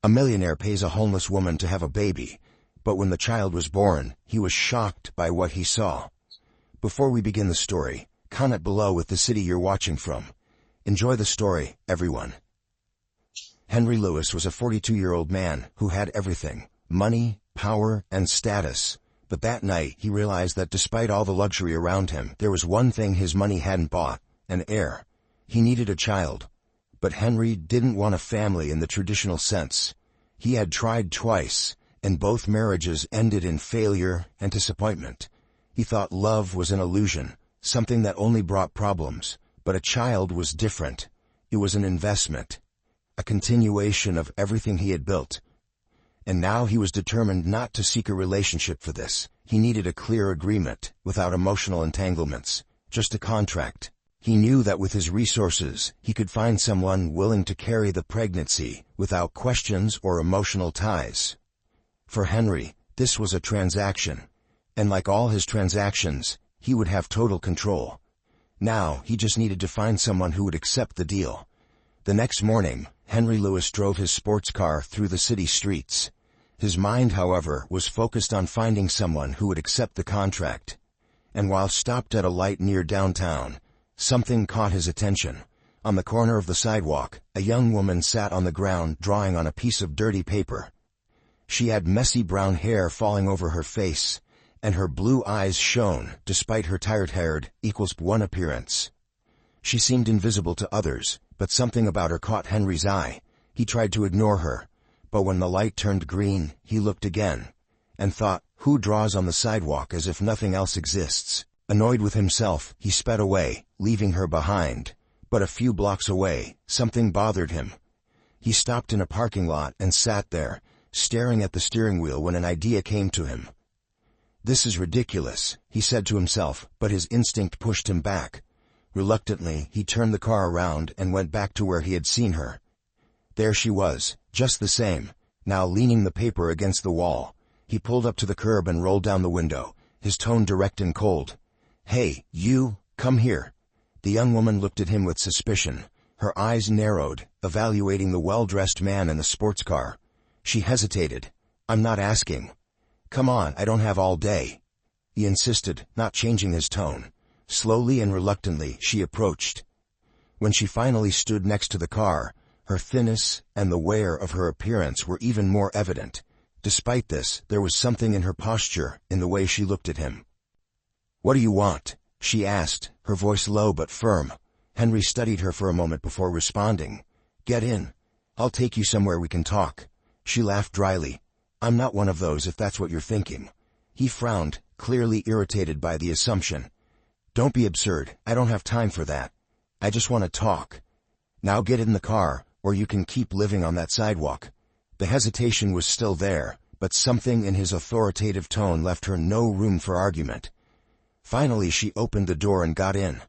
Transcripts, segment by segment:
A millionaire pays a homeless woman to have a baby, but when the child was born, he was shocked by what he saw. Before we begin the story, comment below with the city you're watching from. Enjoy the story, everyone. Henry Lewis was a 42-year-old man who had everything: money, power, and status. But that night he realized that despite all the luxury around him, there was one thing his money hadn't bought: an heir. He needed a child. But Henry didn't want a family in the traditional sense. He had tried twice, and both marriages ended in failure and disappointment. He thought love was an illusion, something that only brought problems. But a child was different. It was an investment, a continuation of everything he had built. And now he was determined not to seek a relationship for this. He needed a clear agreement, without emotional entanglements, just a contract. He knew that with his resources, he could find someone willing to carry the pregnancy without questions or emotional ties. For Henry, this was a transaction. And like all his transactions, he would have total control. Now, he just needed to find someone who would accept the deal. The next morning, Henry Lewis drove his sports car through the city streets. His mind, however, was focused on finding someone who would accept the contract. And while stopped at a light near downtown, something caught his attention. On the corner of the sidewalk, a young woman sat on the ground drawing on a piece of dirty paper. She had messy brown hair falling over her face, and her blue eyes shone despite her tired-haired, =1 appearance. She seemed invisible to others, but something about her caught Henry's eye. He tried to ignore her, but when the light turned green, he looked again, and thought, who draws on the sidewalk as if nothing else exists? Annoyed with himself, he sped away, leaving her behind. But a few blocks away, something bothered him. He stopped in a parking lot and sat there, staring at the steering wheel when an idea came to him. This is ridiculous, he said to himself, but his instinct pushed him back. Reluctantly, he turned the car around and went back to where he had seen her. There she was, just the same, now leaning the paper against the wall. He pulled up to the curb and rolled down the window, his tone direct and cold. "Hey, you, come here." The young woman looked at him with suspicion. Her eyes narrowed, evaluating the well-dressed man in the sports car. She hesitated. "I'm not asking." "Come on, I don't have all day," he insisted, not changing his tone. Slowly and reluctantly, she approached. When she finally stood next to the car, her thinness and the wear of her appearance were even more evident. Despite this, there was something in her posture, in the way she looked at him. "What do you want?" she asked, her voice low but firm. Henry studied her for a moment before responding. "Get in. I'll take you somewhere we can talk." She laughed dryly. "I'm not one of those, if that's what you're thinking." He frowned, clearly irritated by the assumption. "Don't be absurd. I don't have time for that. I just want to talk. Now get in the car, or you can keep living on that sidewalk." The hesitation was still there, but something in his authoritative tone left her no room for argument. Finally, she opened the door and got in.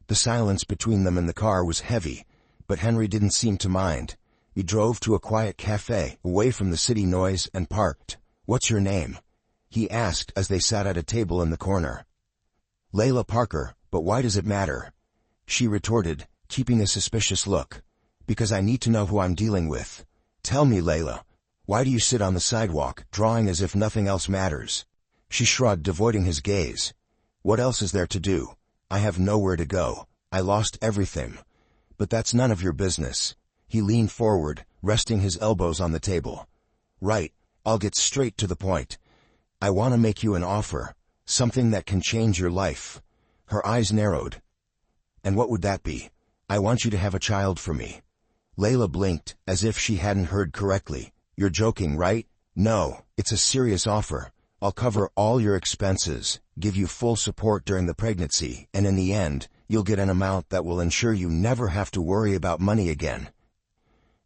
The silence between them in the car was heavy, but Henry didn't seem to mind. He drove to a quiet cafe, away from the city noise, and parked. "What's your name?" he asked as they sat at a table in the corner. "Layla Parker, but why does it matter?" she retorted, keeping a suspicious look. "Because I need to know who I'm dealing with. Tell me, Layla, why do you sit on the sidewalk, drawing as if nothing else matters?" She shrugged, avoiding his gaze. "What else is there to do? I have nowhere to go. I lost everything. But that's none of your business." He leaned forward, resting his elbows on the table. "Right, I'll get straight to the point. I want to make you an offer, something that can change your life." Her eyes narrowed. "And what would that be?" "I want you to have a child for me." Layla blinked, as if she hadn't heard correctly. "You're joking, right?" "No, it's a serious offer. I'll cover all your expenses, give you full support during the pregnancy, and in the end, you'll get an amount that will ensure you never have to worry about money again."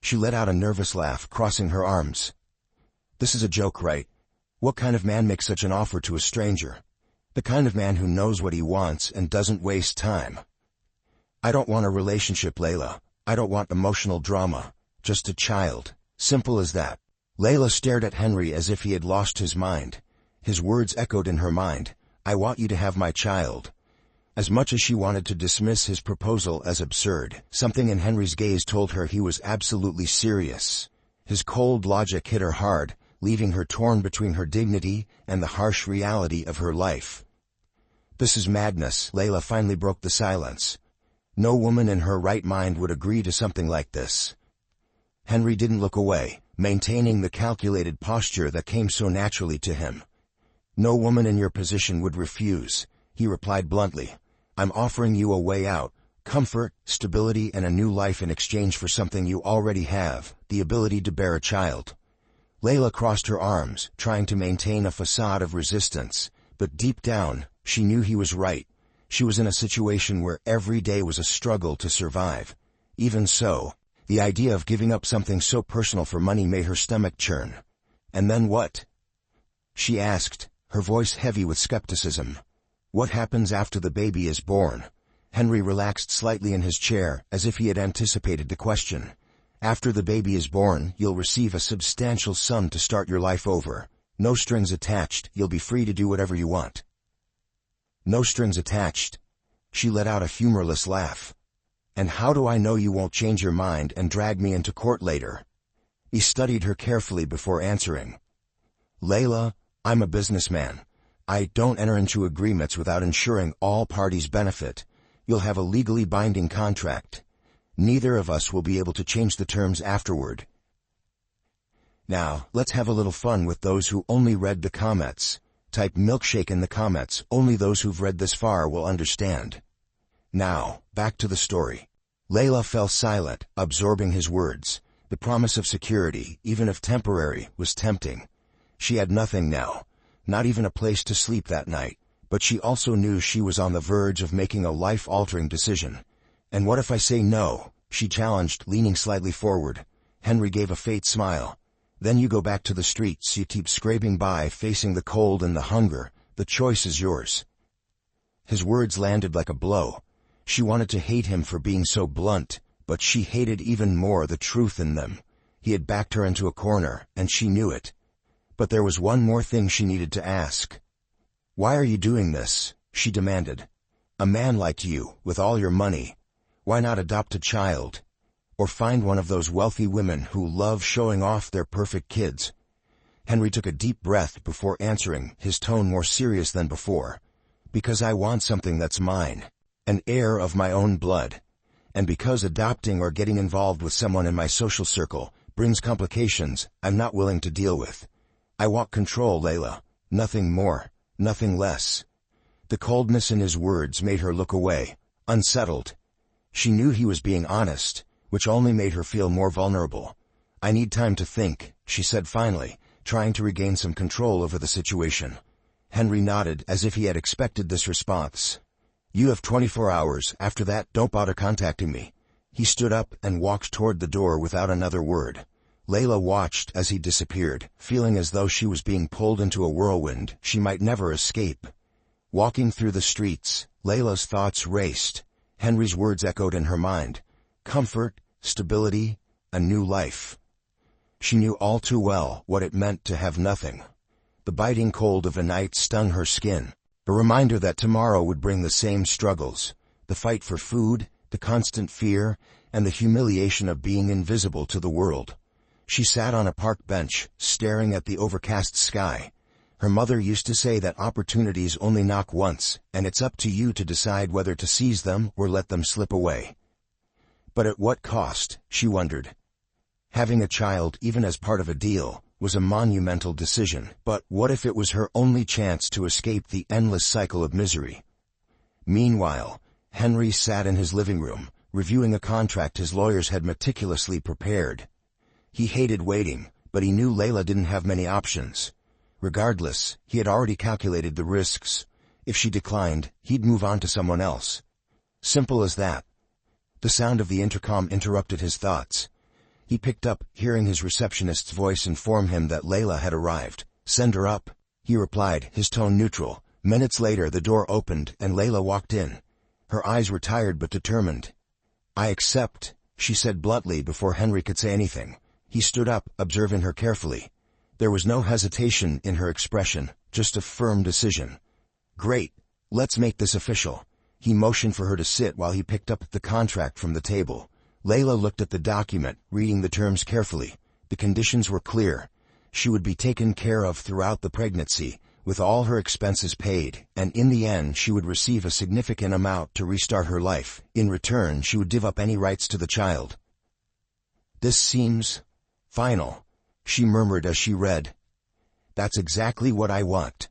She let out a nervous laugh, crossing her arms. "This is a joke, right? What kind of man makes such an offer to a stranger? The kind of man who knows what he wants and doesn't waste time." "I don't want a relationship, Layla. I don't want emotional drama. Just a child. Simple as that." Layla stared at Henry as if he had lost his mind. His words echoed in her mind. "I want you to have my child." As much as she wanted to dismiss his proposal as absurd, something in Henry's gaze told her he was absolutely serious. His cold logic hit her hard, leaving her torn between her dignity and the harsh reality of her life. "This is madness." Layla finally broke the silence. No woman in her right mind would agree to something like this. Henry didn't look away, maintaining the calculated posture that came so naturally to him. "No woman in your position would refuse," he replied bluntly. "I'm offering you a way out, comfort, stability, and a new life in exchange for something you already have, the ability to bear a child." Layla crossed her arms, trying to maintain a facade of resistance, but deep down, she knew he was right. She was in a situation where every day was a struggle to survive. Even so, the idea of giving up something so personal for money made her stomach churn. "And then what?" she asked, her voice heavy with skepticism. "What happens after the baby is born?" Henry relaxed slightly in his chair, as if he had anticipated the question. "After the baby is born, you'll receive a substantial sum to start your life over. No strings attached, you'll be free to do whatever you want." "No strings attached?" She let out a humorless laugh. "And how do I know you won't change your mind and drag me into court later?" He studied her carefully before answering. "Layla, I'm a businessman. I don't enter into agreements without ensuring all parties benefit. You'll have a legally binding contract. Neither of us will be able to change the terms afterward. Now, let's have a little fun with those who only read the comments. Type milkshake in the comments. Only those who've read this far will understand. Now, back to the story. Layla fell silent, absorbing his words. The promise of security, even if temporary, was tempting. She had nothing now, not even a place to sleep that night, but she also knew she was on the verge of making a life-altering decision. "And what if I say no?" she challenged, leaning slightly forward. Henry gave a faint smile. "Then you go back to the streets. You keep scraping by, facing the cold and the hunger. The choice is yours." His words landed like a blow. She wanted to hate him for being so blunt, but she hated even more the truth in them. He had backed her into a corner, and she knew it. But there was one more thing she needed to ask. "Why are you doing this?" she demanded. "A man like you, with all your money. Why not adopt a child? Or find one of those wealthy women who love showing off their perfect kids?" Henry took a deep breath before answering, his tone more serious than before. "Because I want something that's mine. An heir of my own blood. And because adopting or getting involved with someone in my social circle brings complications I'm not willing to deal with. I want control, Layla. Nothing more, nothing less." The coldness in his words made her look away, unsettled. She knew he was being honest, which only made her feel more vulnerable. "I need time to think," she said finally, trying to regain some control over the situation. Henry nodded as if he had expected this response. "You have 24 hours. After that, don't bother contacting me." He stood up and walked toward the door without another word. Layla watched as he disappeared, feeling as though she was being pulled into a whirlwind she might never escape. Walking through the streets, Layla's thoughts raced. Henry's words echoed in her mind. Comfort, stability, a new life. She knew all too well what it meant to have nothing. The biting cold of the night stung her skin, a reminder that tomorrow would bring the same struggles, the fight for food, the constant fear, and the humiliation of being invisible to the world. She sat on a park bench, staring at the overcast sky. Her mother used to say that opportunities only knock once, and it's up to you to decide whether to seize them or let them slip away. But at what cost, she wondered. Having a child, even as part of a deal, was a monumental decision, but what if it was her only chance to escape the endless cycle of misery? Meanwhile, Henry sat in his living room, reviewing a contract his lawyers had meticulously prepared. He hated waiting, but he knew Layla didn't have many options. Regardless, he had already calculated the risks. If she declined, he'd move on to someone else. Simple as that. The sound of the intercom interrupted his thoughts. He picked up, hearing his receptionist's voice inform him that Layla had arrived. "Send her up," he replied, his tone neutral. Minutes later, the door opened, and Layla walked in. Her eyes were tired but determined. "I accept," she said bluntly before Henry could say anything. He stood up, observing her carefully. There was no hesitation in her expression, just a firm decision. "Great. Let's make this official." He motioned for her to sit while he picked up the contract from the table. Layla looked at the document, reading the terms carefully. The conditions were clear. She would be taken care of throughout the pregnancy, with all her expenses paid, and in the end she would receive a significant amount to restart her life. In return, she would give up any rights to the child. "This seems final," she murmured as she read. "That's exactly what I want,"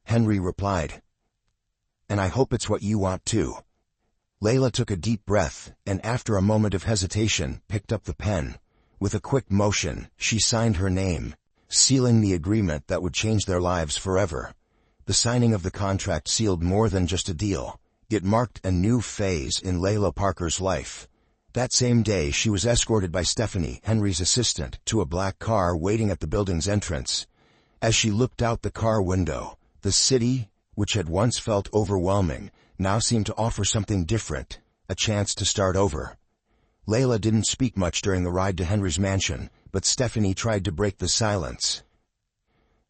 Henry replied. "And I hope it's what you want too." Layla took a deep breath, and after a moment of hesitation, picked up the pen. With a quick motion, she signed her name, sealing the agreement that would change their lives forever. The signing of the contract sealed more than just a deal. It marked a new phase in Layla Parker's life. That same day, she was escorted by Stephanie, Henry's assistant, to a black car waiting at the building's entrance. As she looked out the car window, the city, which had once felt overwhelming, now seemed to offer something different, a chance to start over. Layla didn't speak much during the ride to Henry's mansion, but Stephanie tried to break the silence.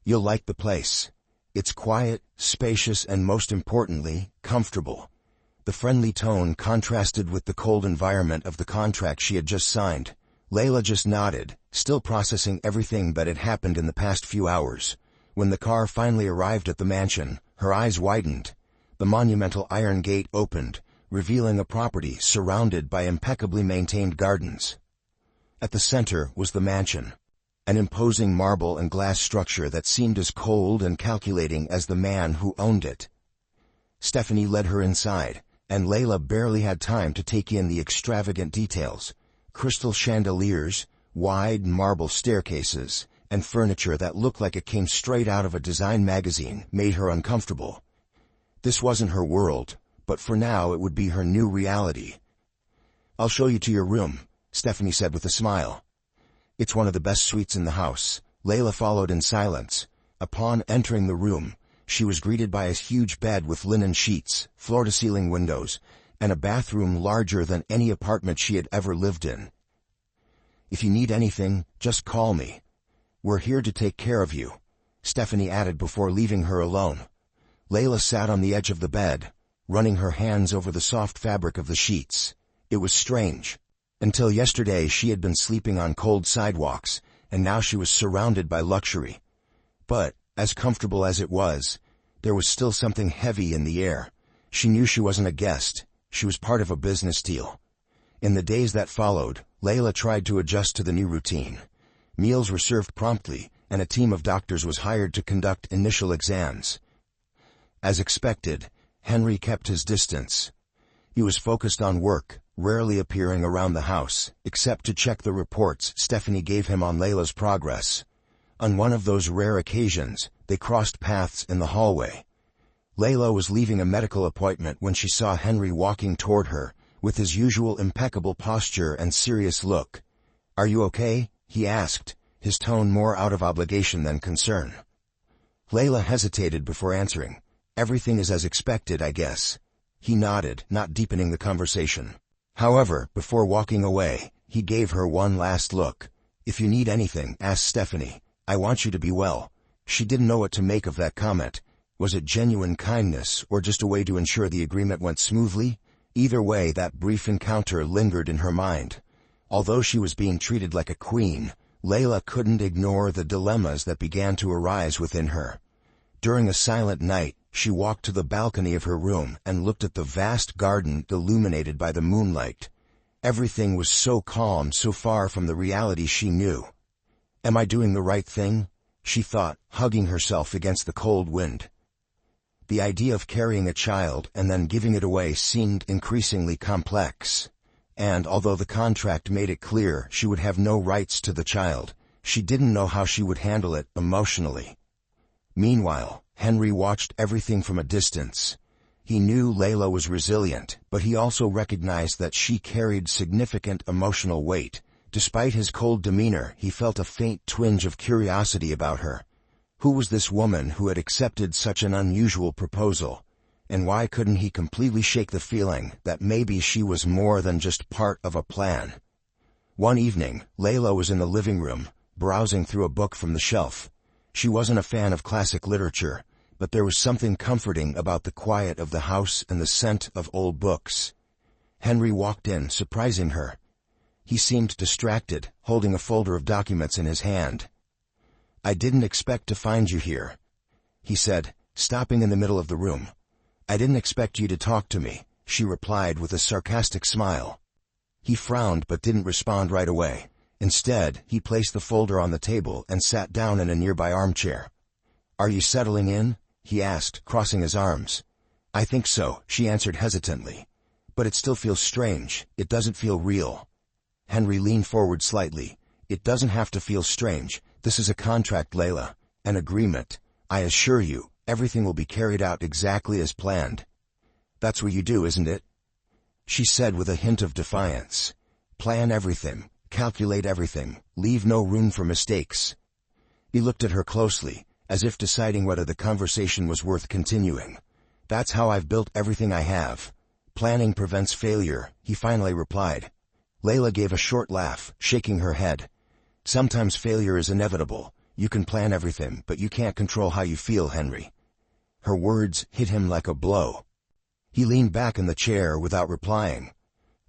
"You'll like the place. It's quiet, spacious, and most importantly, comfortable." The friendly tone contrasted with the cold environment of the contract she had just signed. Layla just nodded, still processing everything that had happened in the past few hours. When the car finally arrived at the mansion, her eyes widened. The monumental iron gate opened, revealing a property surrounded by impeccably maintained gardens. At the center was the mansion, an imposing marble and glass structure that seemed as cold and calculating as the man who owned it. Stephanie led her inside, and Layla barely had time to take in the extravagant details. Crystal chandeliers, wide marble staircases, and furniture that looked like it came straight out of a design magazine made her uncomfortable. This wasn't her world, but for now it would be her new reality. "I'll show you to your room," Stephanie said with a smile. "It's one of the best suites in the house." Layla followed in silence. Upon entering the room, she was greeted by a huge bed with linen sheets, floor-to-ceiling windows, and a bathroom larger than any apartment she had ever lived in. "If you need anything, just call me. We're here to take care of you," Stephanie added before leaving her alone. Layla sat on the edge of the bed, running her hands over the soft fabric of the sheets. It was strange. Until yesterday she had been sleeping on cold sidewalks, and now she was surrounded by luxury. But, as comfortable as it was, there was still something heavy in the air. She knew she wasn't a guest. She was part of a business deal. In the days that followed, Layla tried to adjust to the new routine. Meals were served promptly, and a team of doctors was hired to conduct initial exams. As expected, Henry kept his distance. He was focused on work, rarely appearing around the house, except to check the reports Stephanie gave him on Layla's progress. On one of those rare occasions, they crossed paths in the hallway. Layla was leaving a medical appointment when she saw Henry walking toward her, with his usual impeccable posture and serious look. "Are you okay?" he asked, his tone more out of obligation than concern. Layla hesitated before answering. "Everything is as expected, I guess." He nodded, not deepening the conversation. However, before walking away, he gave her one last look. "If you need anything, ask Stephanie. I want you to be well." She didn't know what to make of that comment. Was it genuine kindness, or just a way to ensure the agreement went smoothly? Either way, that brief encounter lingered in her mind. Although she was being treated like a queen, Layla couldn't ignore the dilemmas that began to arise within her. During a silent night, she walked to the balcony of her room and looked at the vast garden illuminated by the moonlight. Everything was so calm, so far from the reality she knew. "Am I doing the right thing?" she thought, hugging herself against the cold wind. The idea of carrying a child and then giving it away seemed increasingly complex. And although the contract made it clear she would have no rights to the child, she didn't know how she would handle it emotionally. Meanwhile, Henry watched everything from a distance. He knew Layla was resilient, but he also recognized that she carried significant emotional weight. Despite his cold demeanor, he felt a faint twinge of curiosity about her. Who was this woman who had accepted such an unusual proposal? And why couldn't he completely shake the feeling that maybe she was more than just part of a plan? One evening, Layla was in the living room, browsing through a book from the shelf. She wasn't a fan of classic literature, but there was something comforting about the quiet of the house and the scent of old books. Henry walked in, surprising her. He seemed distracted, holding a folder of documents in his hand. "I didn't expect to find you here," he said, stopping in the middle of the room. "I didn't expect you to talk to me," she replied with a sarcastic smile. He frowned but didn't respond right away. Instead, he placed the folder on the table and sat down in a nearby armchair. "Are you settling in?" he asked, crossing his arms. "I think so," she answered hesitantly. "But it still feels strange. It doesn't feel real." Henry leaned forward slightly. "It doesn't have to feel strange. This is a contract, Layla. An agreement. I assure you, everything will be carried out exactly as planned." "That's what you do, isn't it?" she said with a hint of defiance. "Plan everything, calculate everything, leave no room for mistakes." He looked at her closely, as if deciding whether the conversation was worth continuing. "That's how I've built everything I have. Planning prevents failure," he finally replied. Layla gave a short laugh, shaking her head. "Sometimes failure is inevitable. You can plan everything, but you can't control how you feel, Henry." Her words hit him like a blow. He leaned back in the chair without replying.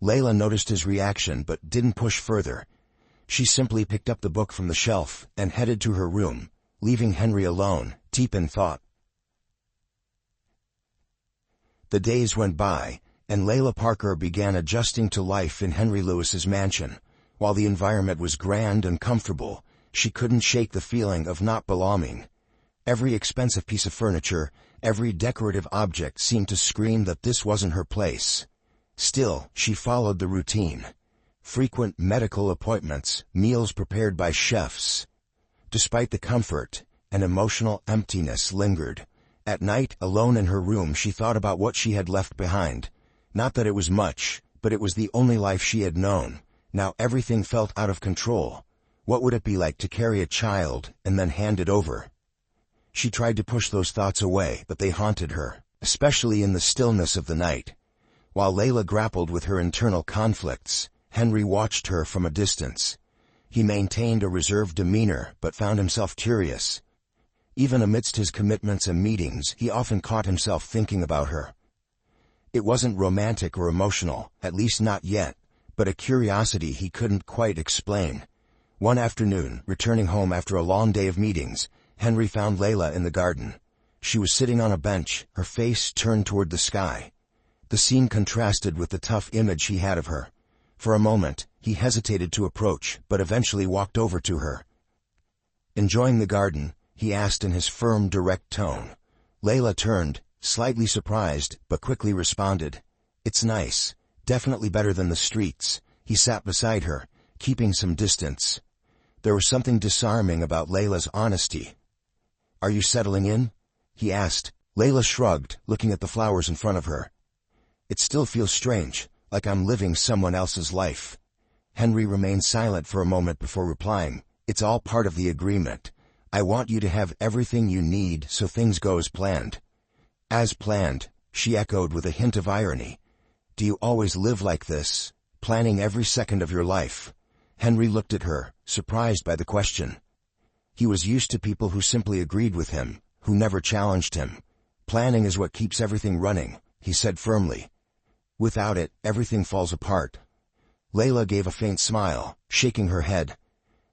Layla noticed his reaction but didn't push further. She simply picked up the book from the shelf and headed to her room, leaving Henry alone, deep in thought. The days went by, and Layla Parker began adjusting to life in Henry Lewis's mansion. While the environment was grand and comfortable, she couldn't shake the feeling of not belonging. Every expensive piece of furniture, every decorative object seemed to scream that this wasn't her place. Still, she followed the routine. Frequent medical appointments, meals prepared by chefs. Despite the comfort, an emotional emptiness lingered. At night, alone in her room, she thought about what she had left behind. Not that it was much, but it was the only life she had known. Now everything felt out of control. What would it be like to carry a child and then hand it over? She tried to push those thoughts away, but they haunted her, especially in the stillness of the night. While Layla grappled with her internal conflicts, Henry watched her from a distance. He maintained a reserved demeanor, but found himself curious. Even amidst his commitments and meetings, he often caught himself thinking about her. It wasn't romantic or emotional, at least not yet, but a curiosity he couldn't quite explain. One afternoon, returning home after a long day of meetings, Henry found Layla in the garden. She was sitting on a bench, her face turned toward the sky. The scene contrasted with the tough image he had of her. For a moment, he hesitated to approach, but eventually walked over to her. "Enjoying the garden?" he asked in his firm, direct tone. Layla turned, slightly surprised, but quickly responded, "It's nice. Definitely better than the streets." He sat beside her, keeping some distance. There was something disarming about Layla's honesty. "Are you settling in?" he asked. Layla shrugged, looking at the flowers in front of her. "It still feels strange, like I'm living someone else's life." Henry remained silent for a moment before replying, "It's all part of the agreement. I want you to have everything you need so things go as planned." "As planned," she echoed with a hint of irony. "Do you always live like this, planning every second of your life?" Henry looked at her, surprised by the question. He was used to people who simply agreed with him, who never challenged him. "Planning is what keeps everything running," he said firmly. "Without it, everything falls apart." Layla gave a faint smile, shaking her head.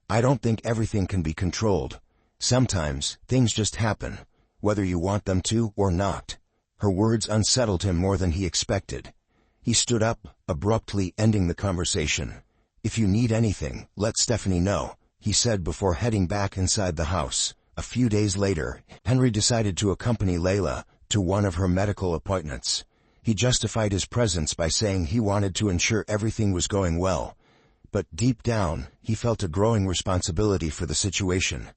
"I don't think everything can be controlled. Sometimes, things just happen, whether you want them to or not." Her words unsettled him more than he expected. He stood up, abruptly ending the conversation. "If you need anything, let Stephanie know," he said before heading back inside the house. A few days later, Henry decided to accompany Layla to one of her medical appointments. He justified his presence by saying he wanted to ensure everything was going well. But deep down, he felt a growing responsibility for the situation.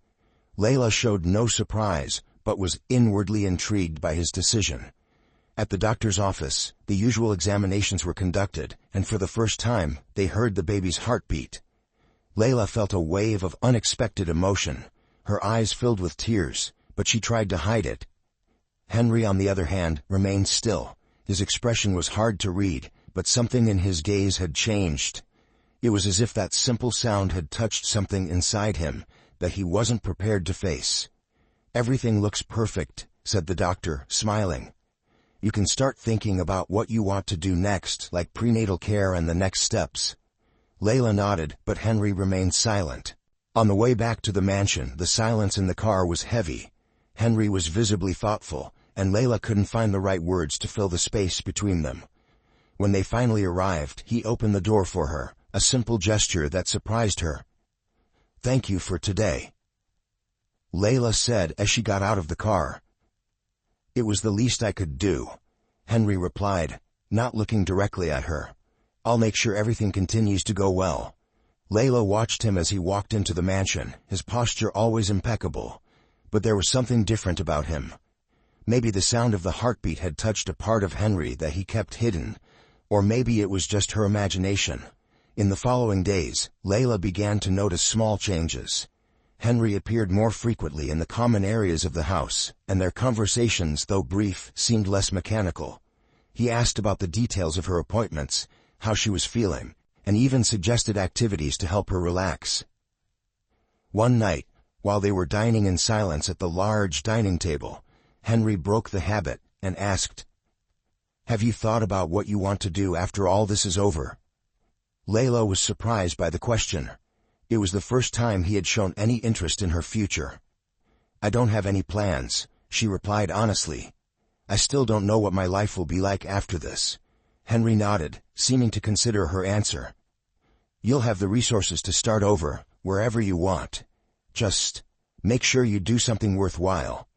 Layla showed no surprise, but was inwardly intrigued by his decision. At the doctor's office, the usual examinations were conducted, and for the first time, they heard the baby's heartbeat. Layla felt a wave of unexpected emotion. Her eyes filled with tears, but she tried to hide it. Henry, on the other hand, remained still. His expression was hard to read, but something in his gaze had changed. It was as if that simple sound had touched something inside him that he wasn't prepared to face. "Everything looks perfect," said the doctor, smiling. "You can start thinking about what you want to do next, like prenatal care and the next steps." Layla nodded, but Henry remained silent. On the way back to the mansion, the silence in the car was heavy. Henry was visibly thoughtful, and Layla couldn't find the right words to fill the space between them. When they finally arrived, he opened the door for her, a simple gesture that surprised her. "Thank you for today," Layla said as she got out of the car. "It was the least I could do," Henry replied, not looking directly at her. "I'll make sure everything continues to go well." Layla watched him as he walked into the mansion, his posture always impeccable. But there was something different about him. Maybe the sound of the heartbeat had touched a part of Henry that he kept hidden, or maybe it was just her imagination. In the following days, Layla began to notice small changes. Henry appeared more frequently in the common areas of the house, and their conversations, though brief, seemed less mechanical. He asked about the details of her appointments, how she was feeling, and even suggested activities to help her relax. One night, while they were dining in silence at the large dining table, Henry broke the habit and asked, "Have you thought about what you want to do after all this is over?" Layla was surprised by the question. It was the first time he had shown any interest in her future. "I don't have any plans," she replied honestly. "I still don't know what my life will be like after this." Henry nodded, seeming to consider her answer. "You'll have the resources to start over, wherever you want. Just make sure you do something worthwhile."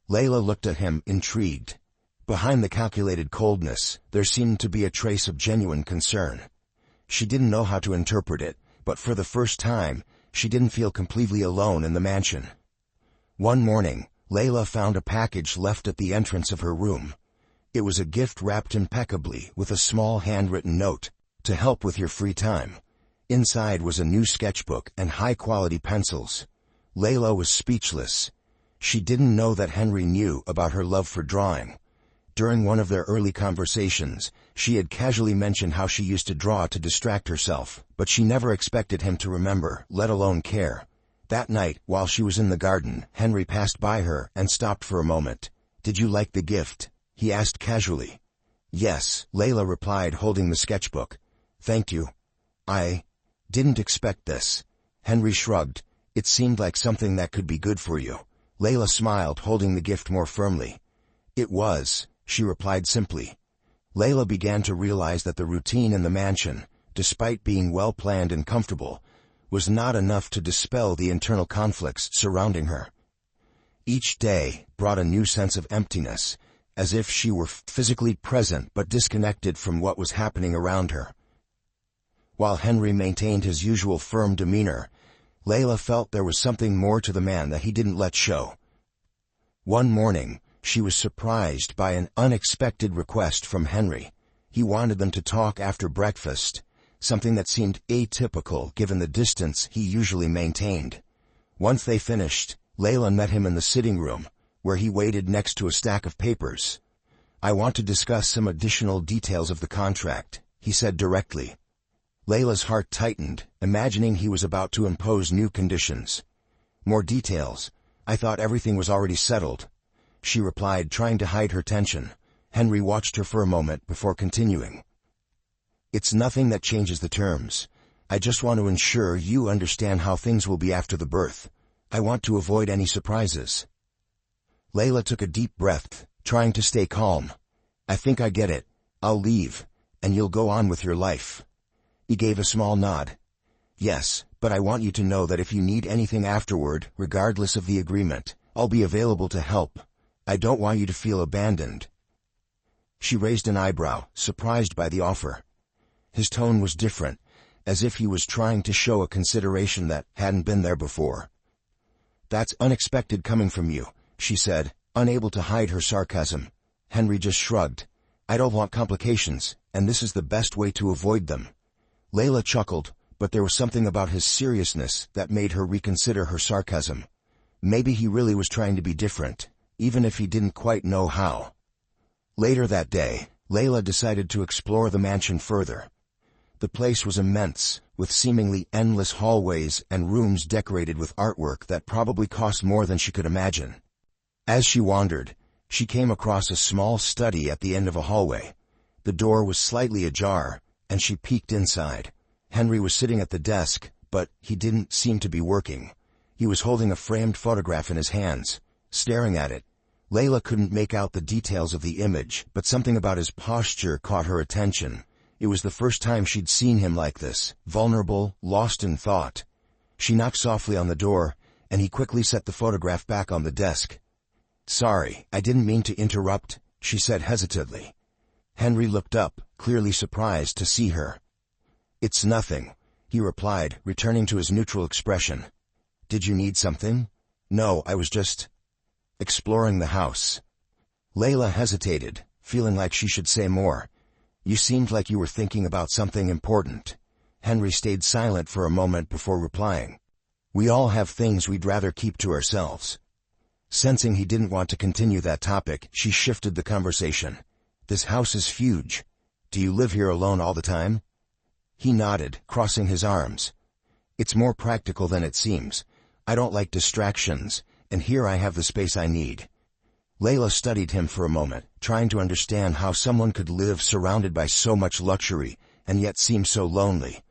Layla looked at him, intrigued. Behind the calculated coldness, there seemed to be a trace of genuine concern. She didn't know how to interpret it, but for the first time, she didn't feel completely alone in the mansion. One morning, Layla found a package left at the entrance of her room. It was a gift wrapped impeccably with a small handwritten note, "To help with your free time." Inside was a new sketchbook and high-quality pencils. Layla was speechless. She didn't know that Henry knew about her love for drawing. During one of their early conversations, she had casually mentioned how she used to draw to distract herself, but she never expected him to remember, let alone care. That night, while she was in the garden, Henry passed by her and stopped for a moment. "Did you like the gift?" he asked casually. "Yes," Layla replied, holding the sketchbook. "Thank you. I didn't expect this." Henry shrugged. "It seemed like something that could be good for you." Layla smiled, holding the gift more firmly. "It was," she replied simply. Layla began to realize that the routine in the mansion, despite being well-planned and comfortable, was not enough to dispel the internal conflicts surrounding her. Each day brought a new sense of emptiness, as if she were physically present but disconnected from what was happening around her. While Henry maintained his usual firm demeanor, Layla felt there was something more to the man that he didn't let show. One morning, she was surprised by an unexpected request from Henry. He wanted them to talk after breakfast, something that seemed atypical given the distance he usually maintained. Once they finished, Layla met him in the sitting room, where he waited next to a stack of papers. "I want to discuss some additional details of the contract," he said directly. Layla's heart tightened, imagining he was about to impose new conditions. "More details? I thought everything was already settled," she replied, trying to hide her tension. Henry watched her for a moment before continuing. "It's nothing that changes the terms. I just want to ensure you understand how things will be after the birth. I want to avoid any surprises." Layla took a deep breath, trying to stay calm. "I think I get it. I'll leave, and you'll go on with your life." He gave a small nod. "Yes, but I want you to know that if you need anything afterward, regardless of the agreement, I'll be available to help. I don't want you to feel abandoned." She raised an eyebrow, surprised by the offer. His tone was different, as if he was trying to show a consideration that hadn't been there before. "That's unexpected coming from you," she said, unable to hide her sarcasm. Henry just shrugged. "I don't want complications, and this is the best way to avoid them." Layla chuckled, but there was something about his seriousness that made her reconsider her sarcasm. Maybe he really was trying to be different, even if he didn't quite know how. Later that day, Layla decided to explore the mansion further. The place was immense, with seemingly endless hallways and rooms decorated with artwork that probably cost more than she could imagine. As she wandered, she came across a small study at the end of a hallway. The door was slightly ajar, and she peeked inside. Henry was sitting at the desk, but he didn't seem to be working. He was holding a framed photograph in his hands, staring at it. Layla couldn't make out the details of the image, but something about his posture caught her attention. It was the first time she'd seen him like this, vulnerable, lost in thought. She knocked softly on the door, and he quickly set the photograph back on the desk. "Sorry, I didn't mean to interrupt," she said hesitantly. Henry looked up, clearly surprised to see her. "It's nothing," he replied, returning to his neutral expression. "Did you need something?" "No, I was just exploring the house." Layla hesitated, feeling like she should say more. "You seemed like you were thinking about something important." Henry stayed silent for a moment before replying. "We all have things we'd rather keep to ourselves." Sensing he didn't want to continue that topic, she shifted the conversation. "This house is huge. Do you live here alone all the time?" He nodded, crossing his arms. "It's more practical than it seems. I don't like distractions, and here I have the space I need." Layla studied him for a moment, trying to understand how someone could live surrounded by so much luxury, and yet seem so lonely.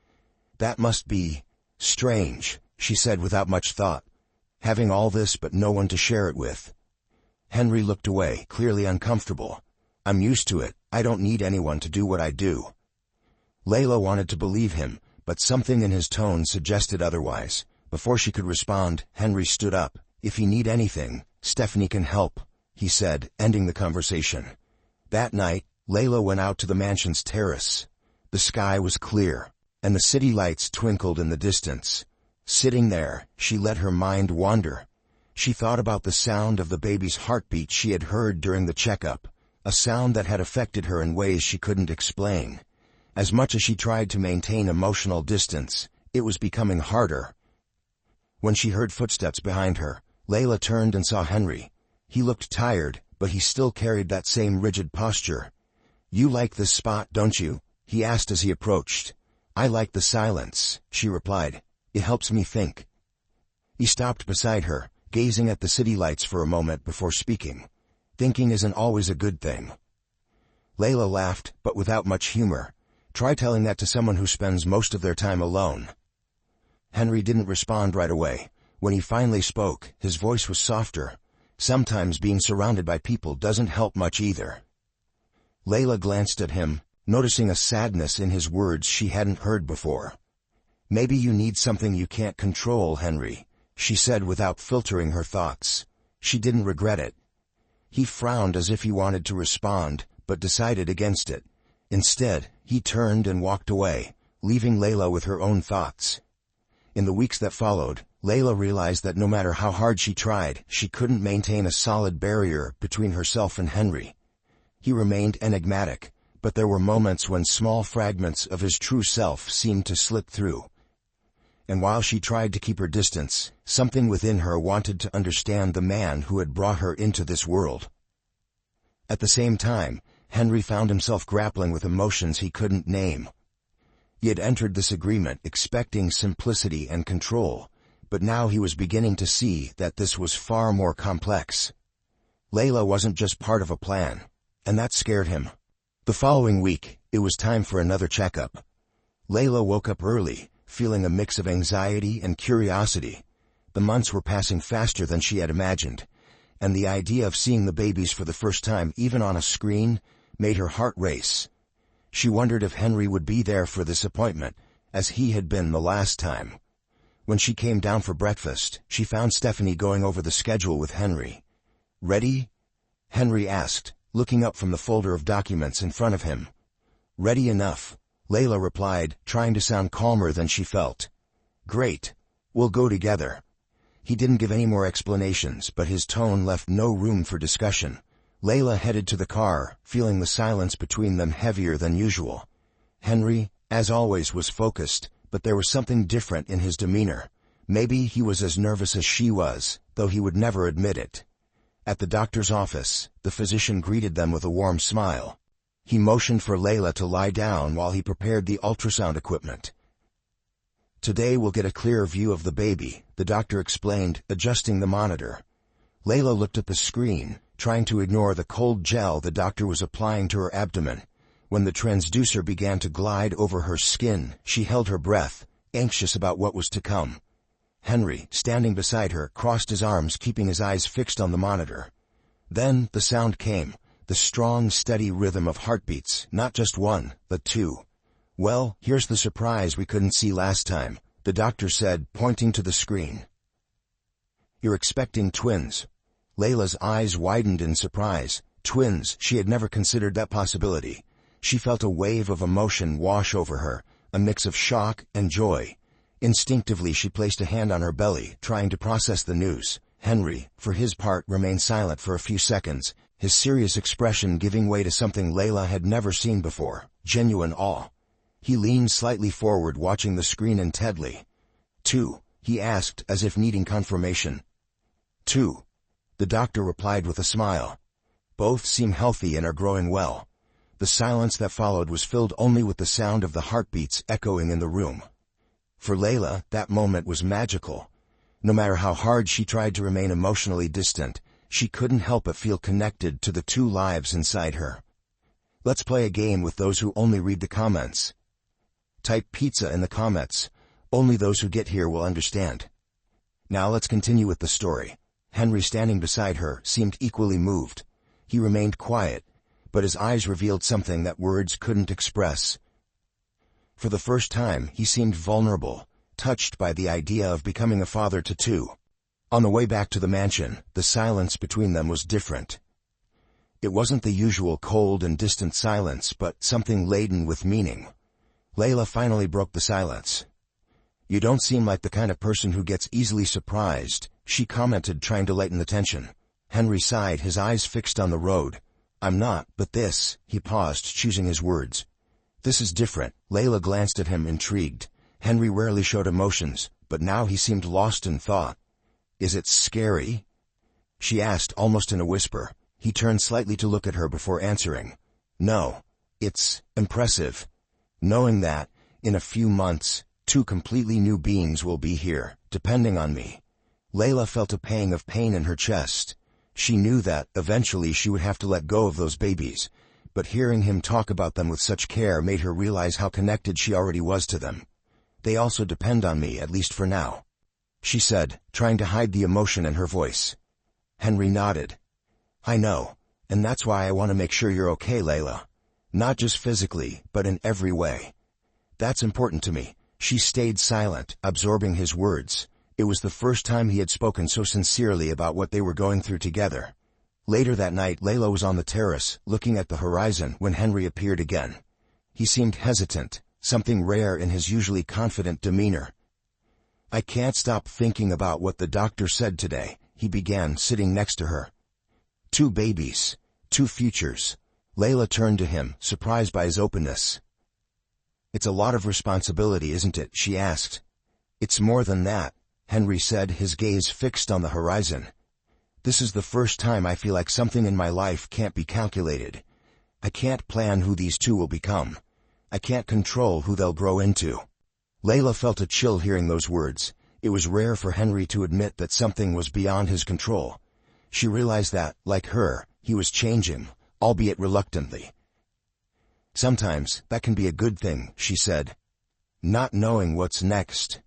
"That must be strange," she said without much thought. "Having all this but no one to share it with." Henry looked away, clearly uncomfortable. "I'm used to it. I don't need anyone to do what I do." Layla wanted to believe him, but something in his tone suggested otherwise. Before she could respond, Henry stood up. "If you need anything, Stephanie can help," he said, ending the conversation. That night, Layla went out to the mansion's terrace. The sky was clear, and the city lights twinkled in the distance. Sitting there, she let her mind wander. She thought about the sound of the baby's heartbeat she had heard during the checkup, a sound that had affected her in ways she couldn't explain. As much as she tried to maintain emotional distance, it was becoming harder. When she heard footsteps behind her, Layla turned and saw Henry. He looked tired, but he still carried that same rigid posture. "You like this spot, don't you?" he asked as he approached. "I like the silence," she replied. "It helps me think." He stopped beside her, gazing at the city lights for a moment before speaking. "Thinking isn't always a good thing." Layla laughed, but without much humor. "Try telling that to someone who spends most of their time alone." Henry didn't respond right away. When he finally spoke, his voice was softer. "Sometimes being surrounded by people doesn't help much either." Layla glanced at him, noticing a sadness in his words she hadn't heard before. "Maybe you need something you can't control, Henry," she said without filtering her thoughts. She didn't regret it. He frowned as if he wanted to respond, but decided against it. Instead, he turned and walked away, leaving Layla with her own thoughts. In the weeks that followed, Layla realized that no matter how hard she tried, she couldn't maintain a solid barrier between herself and Henry. He remained enigmatic, but there were moments when small fragments of his true self seemed to slip through. And while she tried to keep her distance, something within her wanted to understand the man who had brought her into this world. At the same time, Henry found himself grappling with emotions he couldn't name. He had entered this agreement expecting simplicity and control, but now he was beginning to see that this was far more complex. Layla wasn't just part of a plan, and that scared him. The following week, it was time for another checkup. Layla woke up early, feeling a mix of anxiety and curiosity. The months were passing faster than she had imagined, and the idea of seeing the babies for the first time, even on a screen, made her heart race. She wondered if Henry would be there for this appointment, as he had been the last time. When she came down for breakfast, she found Stephanie going over the schedule with Henry. "Ready?" Henry asked, looking up from the folder of documents in front of him. "Ready enough," Layla replied, trying to sound calmer than she felt. "Great. We'll go together." He didn't give any more explanations, but his tone left no room for discussion. Layla headed to the car, feeling the silence between them heavier than usual. Henry, as always, was focused, but there was something different in his demeanor. Maybe he was as nervous as she was, though he would never admit it. At the doctor's office, the physician greeted them with a warm smile. He motioned for Layla to lie down while he prepared the ultrasound equipment. "Today we'll get a clearer view of the baby," the doctor explained, adjusting the monitor. Layla looked at the screen, trying to ignore the cold gel the doctor was applying to her abdomen. When the transducer began to glide over her skin, she held her breath, anxious about what was to come. Henry, standing beside her, crossed his arms, keeping his eyes fixed on the monitor. Then the sound came, the strong, steady rhythm of heartbeats, not just one, but two. "Well, here's the surprise we couldn't see last time," the doctor said, pointing to the screen. "You're expecting twins." Layla's eyes widened in surprise. Twins, she had never considered that possibility. She felt a wave of emotion wash over her, a mix of shock and joy. Instinctively, she placed a hand on her belly, trying to process the news. Henry, for his part, remained silent for a few seconds, his serious expression giving way to something Layla had never seen before, genuine awe. He leaned slightly forward, watching the screen intently. "Two," he asked, as if needing confirmation. "Two," the doctor replied with a smile. "Both seem healthy and are growing well." The silence that followed was filled only with the sound of the heartbeats echoing in the room. For Layla, that moment was magical. No matter how hard she tried to remain emotionally distant, she couldn't help but feel connected to the two lives inside her. "Let's play a game with those who only read the comments." Type pizza in the comments. Only those who get here will understand. Now let's continue with the story. Henry, standing beside her, seemed equally moved. He remained quiet, but his eyes revealed something that words couldn't express. For the first time, he seemed vulnerable, touched by the idea of becoming a father to two. On the way back to the mansion, the silence between them was different. It wasn't the usual cold and distant silence, but something laden with meaning. Layla finally broke the silence. "You don't seem like the kind of person who gets easily surprised," she commented, trying to lighten the tension. Henry sighed, his eyes fixed on the road. "I'm not, but this," he paused, choosing his words. "This is different." Layla glanced at him, intrigued. Henry rarely showed emotions, but now he seemed lost in thought. "Is it scary?" she asked, almost in a whisper. He turned slightly to look at her before answering. "No, it's impressive. Knowing that, in a few months, two completely new beings will be here, depending on me." Layla felt a pang of pain in her chest. She knew that, eventually, she would have to let go of those babies, but hearing him talk about them with such care made her realize how connected she already was to them. "They also depend on me, at least for now," she said, trying to hide the emotion in her voice. Henry nodded. "I know, and that's why I want to make sure you're okay, Layla. Not just physically, but in every way. That's important to me." She stayed silent, absorbing his words. It was the first time he had spoken so sincerely about what they were going through together. Later that night, Layla was on the terrace, looking at the horizon, when Henry appeared again. He seemed hesitant, something rare in his usually confident demeanor. "I can't stop thinking about what the doctor said today," he began, sitting next to her. "Two babies, two futures." Layla turned to him, surprised by his openness. "It's a lot of responsibility, isn't it?" she asked. "It's more than that," Henry said, his gaze fixed on the horizon. "This is the first time I feel like something in my life can't be calculated. I can't plan who these two will become. I can't control who they'll grow into." Layla felt a chill hearing those words. It was rare for Henry to admit that something was beyond his control. She realized that, like her, he was changing, albeit reluctantly. "Sometimes that can be a good thing," she said. "Not knowing what's next.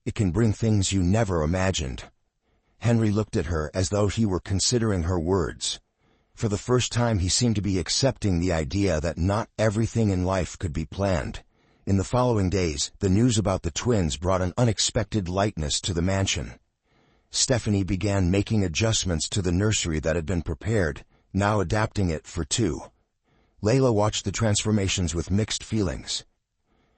It can bring things you never imagined." Henry looked at her as though he were considering her words. For the first time, he seemed to be accepting the idea that not everything in life could be planned. In the following days, the news about the twins brought an unexpected lightness to the mansion. Stephanie began making adjustments to the nursery that had been prepared, now adapting it for two. Layla watched the transformations with mixed feelings.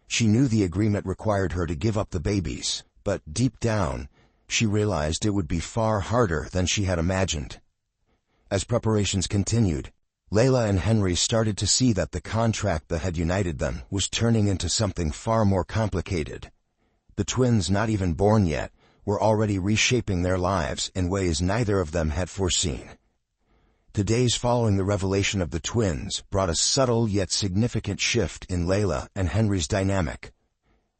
She knew the agreement required her to give up the babies, but deep down, she realized it would be far harder than she had imagined. As preparations continued, Layla and Henry started to see that the contract that had united them was turning into something far more complicated. The twins, not even born yet, were already reshaping their lives in ways neither of them had foreseen. The days following the revelation of the twins brought a subtle yet significant shift in Layla and Henry's dynamic.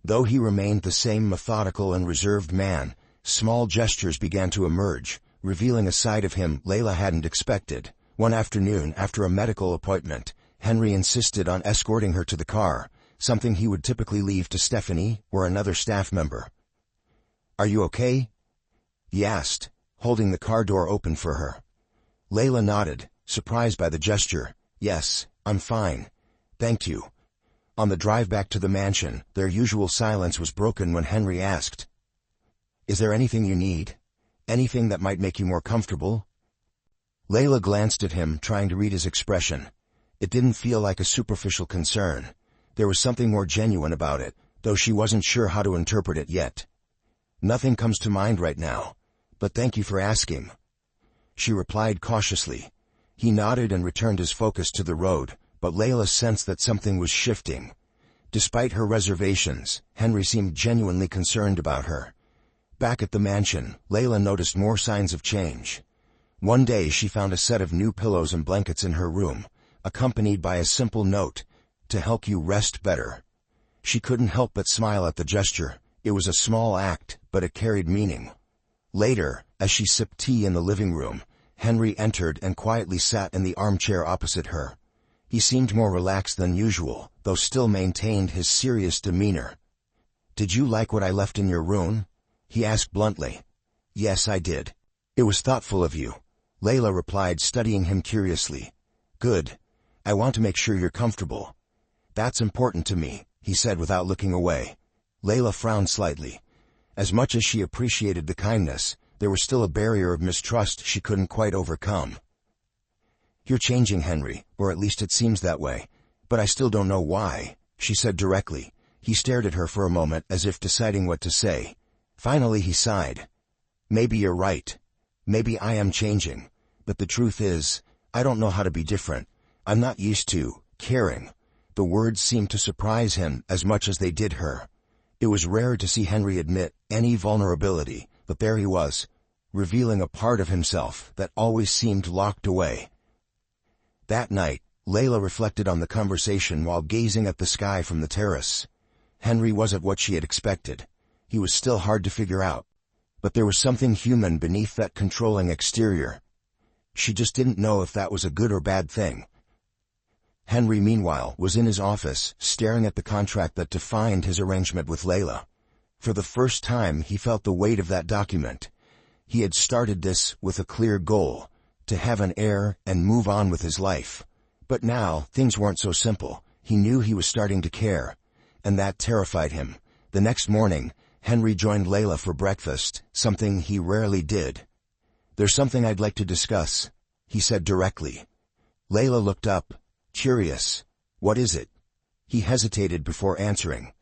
Though he remained the same methodical and reserved man, small gestures began to emerge, revealing a side of him Layla hadn't expected. One afternoon, after a medical appointment, Henry insisted on escorting her to the car, something he would typically leave to Stephanie or another staff member. "Are you okay?" he asked, holding the car door open for her. Layla nodded, surprised by the gesture. "Yes, I'm fine. Thank you." On the drive back to the mansion, their usual silence was broken when Henry asked, "Is there anything you need? Anything that might make you more comfortable?" Layla glanced at him, trying to read his expression. It didn't feel like a superficial concern. There was something more genuine about it, though she wasn't sure how to interpret it yet. "Nothing comes to mind right now, but thank you for asking," she replied cautiously. He nodded and returned his focus to the road, but Layla sensed that something was shifting. Despite her reservations, Henry seemed genuinely concerned about her. Back at the mansion, Layla noticed more signs of change. One day she found a set of new pillows and blankets in her room, accompanied by a simple note, "To help you rest better." She couldn't help but smile at the gesture. It was a small act, but it carried meaning. Later, as she sipped tea in the living room, Henry entered and quietly sat in the armchair opposite her. He seemed more relaxed than usual, though still maintained his serious demeanor. "Did you like what I left in your room?" he asked bluntly. "Yes, I did. It was thoughtful of you," Layla replied, studying him curiously. "Good. I want to make sure you're comfortable." "That's important to me," he said without looking away. Layla frowned slightly. As much as she appreciated the kindness, there was still a barrier of mistrust she couldn't quite overcome. "You're changing, Henry, or at least it seems that way, but I still don't know why," she said directly. He stared at her for a moment as if deciding what to say. Finally he sighed. "Maybe you're right. Maybe I am changing. But the truth is, I don't know how to be different. I'm not used to caring." The words seemed to surprise him as much as they did her. It was rare to see Henry admit any vulnerability, but there he was, revealing a part of himself that always seemed locked away. That night, Layla reflected on the conversation while gazing at the sky from the terrace. Henry wasn't what she had expected. He was still hard to figure out. But there was something human beneath that controlling exterior. She just didn't know if that was a good or bad thing. Henry, meanwhile, was in his office, staring at the contract that defined his arrangement with Layla. For the first time, he felt the weight of that document. He had started this with a clear goal, to have an heir and move on with his life. But now, things weren't so simple. He knew he was starting to care, and that terrified him. The next morning, Henry joined Layla for breakfast, something he rarely did. "There's something I'd like to discuss," he said directly. Layla looked up, curious. "What is it?" He hesitated before answering.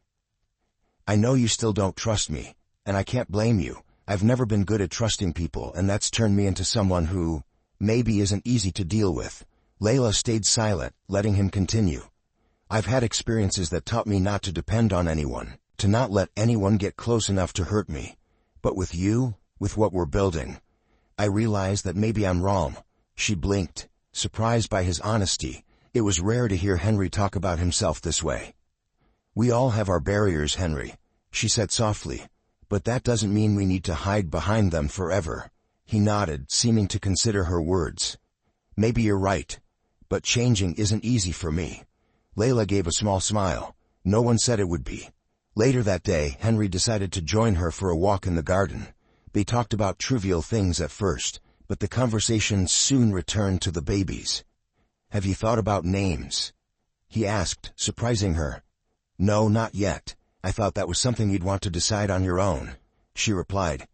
"I know you still don't trust me, and I can't blame you. I've never been good at trusting people, and that's turned me into someone who maybe isn't easy to deal with." Layla stayed silent, letting him continue. "I've had experiences that taught me not to depend on anyone, to not let anyone get close enough to hurt me. But with you, with what we're building, I realize that maybe I'm wrong." She blinked, surprised by his honesty. It was rare to hear Henry talk about himself this way. "We all have our barriers, Henry," she said softly. "But that doesn't mean we need to hide behind them forever." He nodded, seeming to consider her words. "Maybe you're right, but changing isn't easy for me." Layla gave a small smile. No one said it would be. Later that day, Henry decided to join her for a walk in the garden. They talked about trivial things at first, but the conversation soon returned to the babies. "Have you thought about names?" he asked, surprising her. "No, not yet. I thought that was something you'd want to decide on your own," she replied.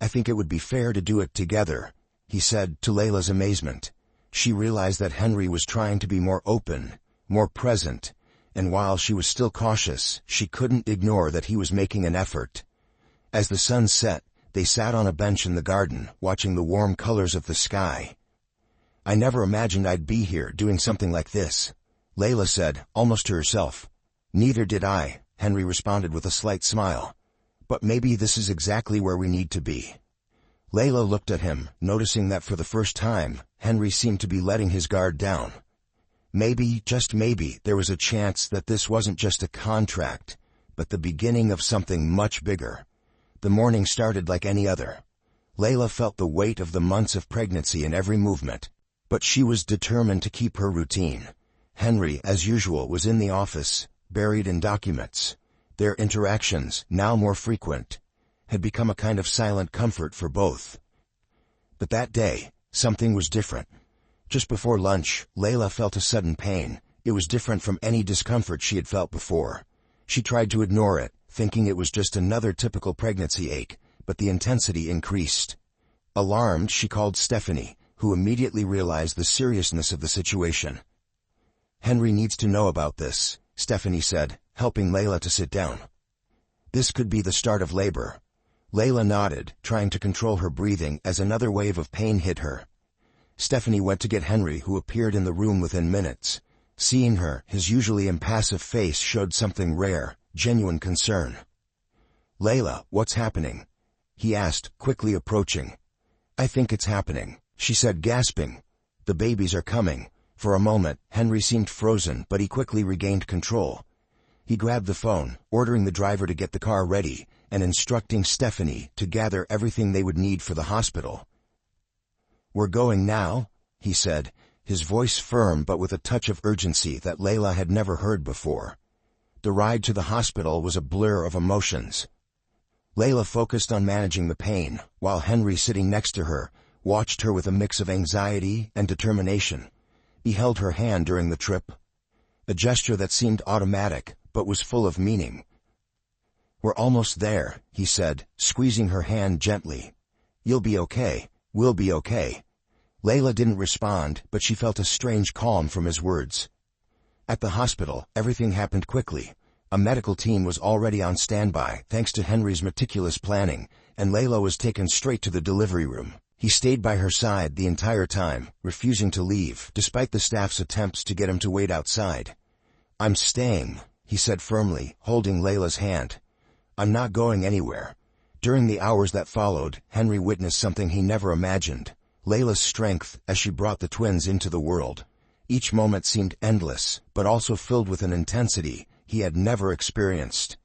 "I think it would be fair to do it together," he said, to Layla's amazement. She realized that Henry was trying to be more open, more present, and while she was still cautious, she couldn't ignore that he was making an effort. As the sun set, they sat on a bench in the garden, watching the warm colors of the sky. "I never imagined I'd be here doing something like this," Layla said, almost to herself. "Neither did I," Henry responded with a slight smile. "But maybe this is exactly where we need to be." Layla looked at him, noticing that for the first time, Henry seemed to be letting his guard down. Maybe, just maybe, there was a chance that this wasn't just a contract, but the beginning of something much bigger. The morning started like any other. Layla felt the weight of the months of pregnancy in every movement, but she was determined to keep her routine. Henry, as usual, was in the office, buried in documents. Their interactions, now more frequent, had become a kind of silent comfort for both. But that day, something was different. Just before lunch, Layla felt a sudden pain. It was different from any discomfort she had felt before. She tried to ignore it, thinking it was just another typical pregnancy ache, but the intensity increased. Alarmed, she called Stephanie, who immediately realized the seriousness of the situation. "Henry needs to know about this," Stephanie said, helping Layla to sit down. "This could be the start of labor." Layla nodded, trying to control her breathing as another wave of pain hit her. Stephanie went to get Henry, who appeared in the room within minutes. Seeing her, his usually impassive face showed something rare, genuine concern. "Layla, what's happening?" he asked, quickly approaching. "I think it's happening," she said, gasping. "The babies are coming." For a moment, Henry seemed frozen, but he quickly regained control. He grabbed the phone, ordering the driver to get the car ready, and instructing Stephanie to gather everything they would need for the hospital. "We're going now," he said, his voice firm but with a touch of urgency that Layla had never heard before. The ride to the hospital was a blur of emotions. Layla focused on managing the pain, while Henry, sitting next to her, watched her with a mix of anxiety and determination. He held her hand during the trip, a gesture that seemed automatic but was full of meaning. "We're almost there," he said, squeezing her hand gently. "You'll be okay. We'll be okay." Layla didn't respond, but she felt a strange calm from his words. At the hospital, everything happened quickly. A medical team was already on standby, thanks to Henry's meticulous planning, and Layla was taken straight to the delivery room. He stayed by her side the entire time, refusing to leave, despite the staff's attempts to get him to wait outside. "I'm staying," he said firmly, holding Layla's hand. "I'm not going anywhere." During the hours that followed, Henry witnessed something he never imagined. Layla's strength as she brought the twins into the world. Each moment seemed endless, but also filled with an intensity he had never experienced.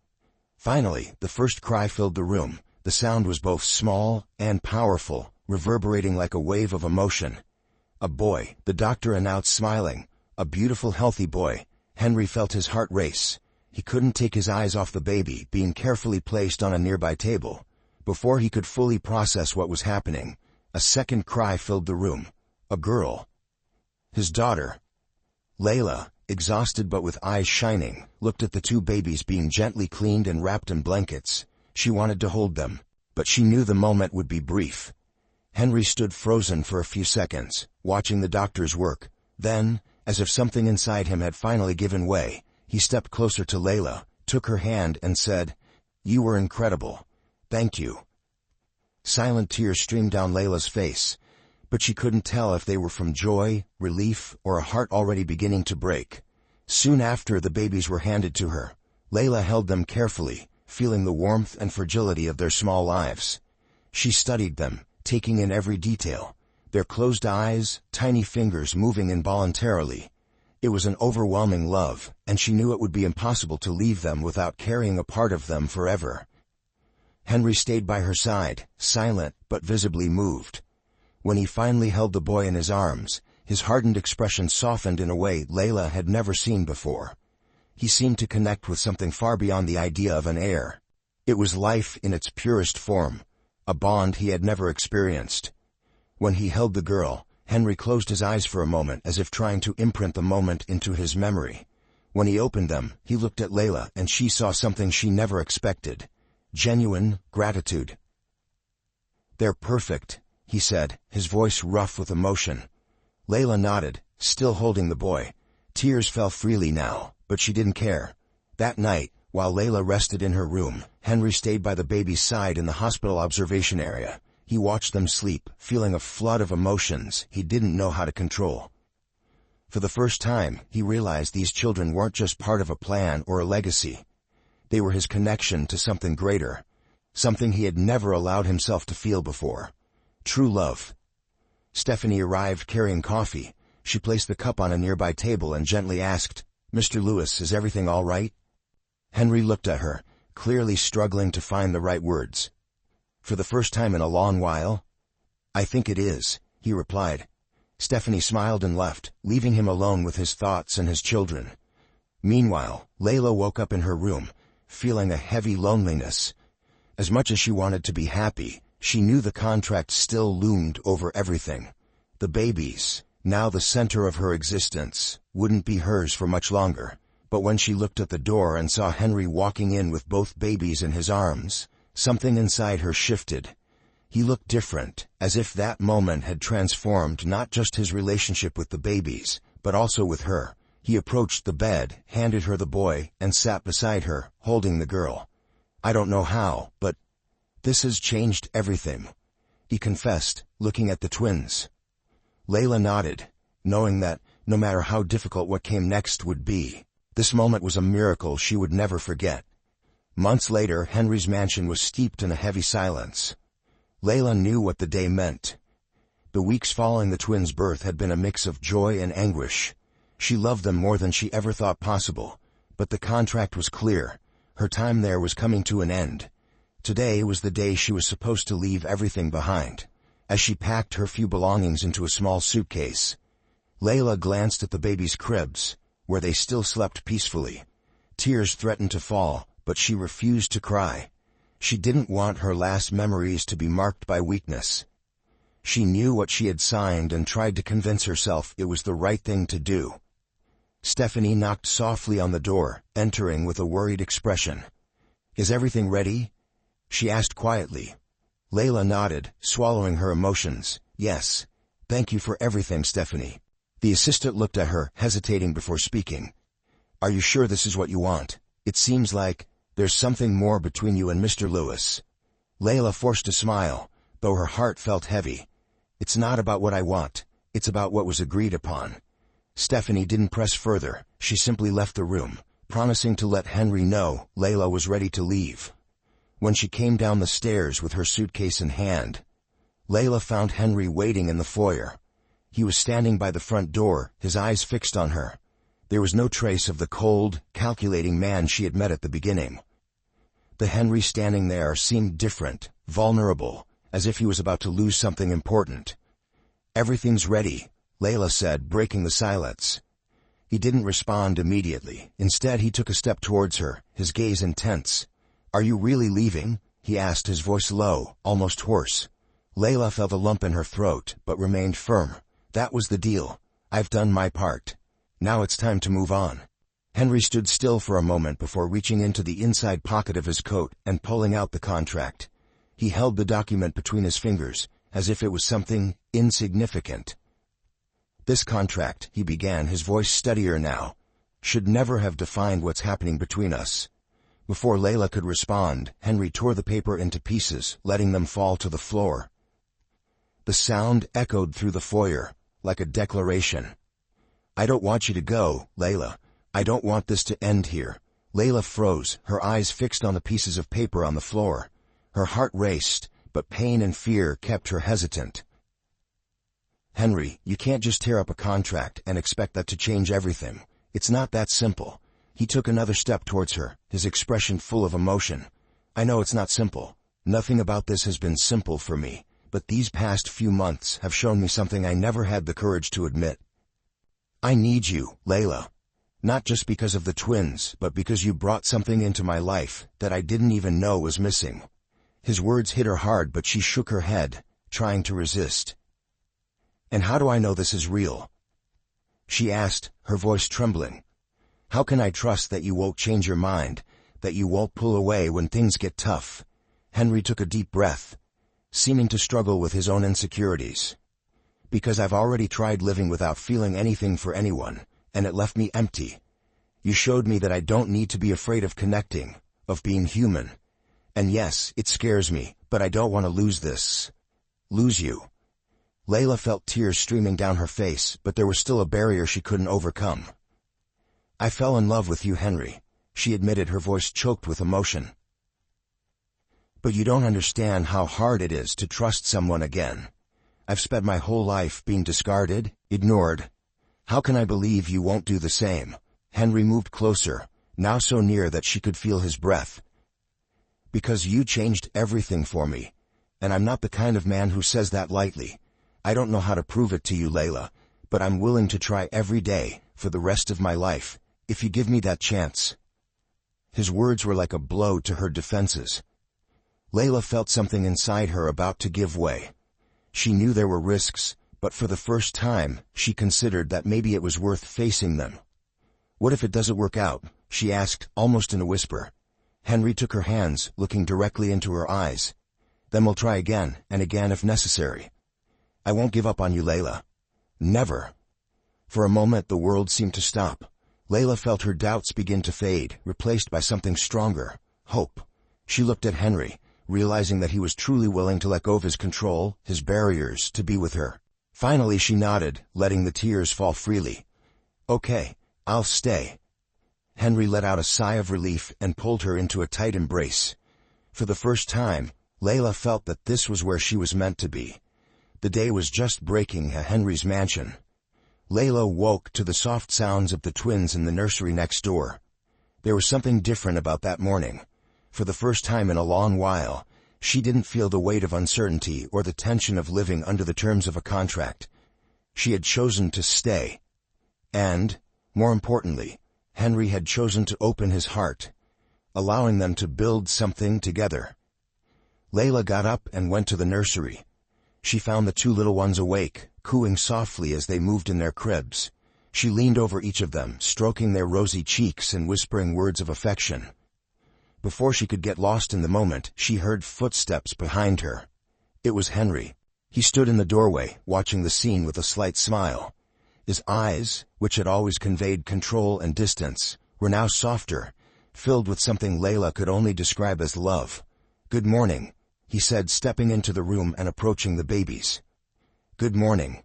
Finally, the first cry filled the room. The sound was both small and powerful, reverberating like a wave of emotion. "A boy," the doctor announced, smiling. "A beautiful, healthy boy." Henry felt his heart race. He couldn't take his eyes off the baby, being carefully placed on a nearby table. Before he could fully process what was happening, a second cry filled the room. A girl. His daughter. Layla, exhausted but with eyes shining, looked at the two babies being gently cleaned and wrapped in blankets. She wanted to hold them, but she knew the moment would be brief. Henry stood frozen for a few seconds, watching the doctor's work. Then, as if something inside him had finally given way, he stepped closer to Layla, took her hand and said, "You were incredible. Thank you." Silent tears streamed down Layla's face, but she couldn't tell if they were from joy, relief, or a heart already beginning to break. Soon after the babies were handed to her, Layla held them carefully, feeling the warmth and fragility of their small lives. She studied them, taking in every detail, their closed eyes, tiny fingers moving involuntarily. It was an overwhelming love, and she knew it would be impossible to leave them without carrying a part of them forever. Henry stayed by her side, silent but visibly moved. When he finally held the boy in his arms, his hardened expression softened in a way Layla had never seen before. He seemed to connect with something far beyond the idea of an heir. It was life in its purest form, a bond he had never experienced. When he held the girl, Henry closed his eyes for a moment as if trying to imprint the moment into his memory. When he opened them, he looked at Layla and she saw something she never expected. Genuine gratitude. "They're perfect," he said, his voice rough with emotion. Layla nodded, still holding the boy. Tears fell freely now, but she didn't care. That night, while Layla rested in her room, Henry stayed by the baby's side in the hospital observation area. He watched them sleep, feeling a flood of emotions he didn't know how to control. For the first time, he realized these children weren't just part of a plan or a legacy. They were his connection to something greater, something he had never allowed himself to feel before. True love. Stephanie arrived carrying coffee. She placed the cup on a nearby table and gently asked, "Mr. Lewis, is everything all right?" Henry looked at her, clearly struggling to find the right words. "For the first time in a long while?" "I think it is," he replied. Stephanie smiled and left, leaving him alone with his thoughts and his children. Meanwhile, Layla woke up in her room, feeling a heavy loneliness. As much as she wanted to be happy, she knew the contract still loomed over everything. The babies, now the center of her existence, wouldn't be hers for much longer. But when she looked at the door and saw Henry walking in with both babies in his arms, something inside her shifted. He looked different, as if that moment had transformed not just his relationship with the babies, but also with her. He approached the bed, handed her the boy, and sat beside her, holding the girl. "I don't know how, but this has changed everything," he confessed, looking at the twins. Layla nodded, knowing that, no matter how difficult what came next would be, this moment was a miracle she would never forget. Months later, Henry's mansion was steeped in a heavy silence. Layla knew what the day meant. The weeks following the twins' birth had been a mix of joy and anguish. She loved them more than she ever thought possible, but the contract was clear. Her time there was coming to an end. Today was the day she was supposed to leave everything behind. As she packed her few belongings into a small suitcase, Layla glanced at the babies' cribs, where they still slept peacefully. Tears threatened to fall, but she refused to cry. She didn't want her last memories to be marked by weakness. She knew what she had signed and tried to convince herself it was the right thing to do. Stephanie knocked softly on the door, entering with a worried expression. "Is everything ready?" she asked quietly. Layla nodded, swallowing her emotions. "Yes. Thank you for everything, Stephanie." The assistant looked at her, hesitating before speaking. "Are you sure this is what you want? It seems like there's something more between you and Mr. Lewis." Layla forced a smile, though her heart felt heavy. "It's not about what I want. It's about what was agreed upon." Stephanie didn't press further. She simply left the room, promising to let Henry know Layla was ready to leave. When she came down the stairs with her suitcase in hand, Layla found Henry waiting in the foyer. He was standing by the front door, his eyes fixed on her. There was no trace of the cold, calculating man she had met at the beginning. The Henry standing there seemed different, vulnerable, as if he was about to lose something important. "Everything's ready," Layla said, breaking the silence. He didn't respond immediately. Instead, he took a step towards her, his gaze intense. "Are you really leaving?" he asked, his voice low, almost hoarse. Layla felt a lump in her throat, but remained firm. "That was the deal. I've done my part. Now it's time to move on." Henry stood still for a moment before reaching into the inside pocket of his coat and pulling out the contract. He held the document between his fingers, as if it was something insignificant. "This contract," he began, his voice steadier now, "should never have defined what's happening between us." Before Layla could respond, Henry tore the paper into pieces, letting them fall to the floor. The sound echoed through the foyer, like a declaration. "I don't want you to go, Layla. I don't want this to end here." Layla froze, her eyes fixed on the pieces of paper on the floor. Her heart raced, but pain and fear kept her hesitant. "Henry, you can't just tear up a contract and expect that to change everything. It's not that simple." He took another step towards her, his expression full of emotion. "I know it's not simple. Nothing about this has been simple for me, but these past few months have shown me something I never had the courage to admit. I need you, Layla. Not just because of the twins, but because you brought something into my life that I didn't even know was missing." His words hit her hard, but she shook her head, trying to resist. "And how do I know this is real?" she asked, her voice trembling. "How can I trust that you won't change your mind, that you won't pull away when things get tough?" Henry took a deep breath, seeming to struggle with his own insecurities. "Because I've already tried living without feeling anything for anyone, and it left me empty. You showed me that I don't need to be afraid of connecting, of being human. And yes, it scares me, but I don't want to lose this. Lose you." Layla felt tears streaming down her face, but there was still a barrier she couldn't overcome. "I fell in love with you, Henry," she admitted, her voice choked with emotion. "But you don't understand how hard it is to trust someone again. I've spent my whole life being discarded, ignored. How can I believe you won't do the same?" Henry moved closer, now so near that she could feel his breath. "Because you changed everything for me, and I'm not the kind of man who says that lightly. I don't know how to prove it to you, Layla, but I'm willing to try every day, for the rest of my life, if you give me that chance." His words were like a blow to her defenses. Layla felt something inside her about to give way. She knew there were risks, but for the first time, she considered that maybe it was worth facing them. "What if it doesn't work out?" she asked, almost in a whisper. Henry took her hands, looking directly into her eyes. "Then we'll try again, and again if necessary. I won't give up on you, Layla. Never." For a moment the world seemed to stop. Layla felt her doubts begin to fade, replaced by something stronger: hope. She looked at Henry, realizing that he was truly willing to let go of his control, his barriers, to be with her. Finally she nodded, letting the tears fall freely. "Okay, I'll stay." Henry let out a sigh of relief and pulled her into a tight embrace. For the first time, Layla felt that this was where she was meant to be. The day was just breaking at Henry's mansion. Layla woke to the soft sounds of the twins in the nursery next door. There was something different about that morning. For the first time in a long while, she didn't feel the weight of uncertainty or the tension of living under the terms of a contract. She had chosen to stay. And, more importantly, Henry had chosen to open his heart, allowing them to build something together. Layla got up and went to the nursery. She found the two little ones awake, cooing softly as they moved in their cribs. She leaned over each of them, stroking their rosy cheeks and whispering words of affection. Before she could get lost in the moment, she heard footsteps behind her. It was Henry. He stood in the doorway, watching the scene with a slight smile. His eyes, which had always conveyed control and distance, were now softer, filled with something Layla could only describe as love. "Good morning," he said, stepping into the room and approaching the babies. "Good morning,"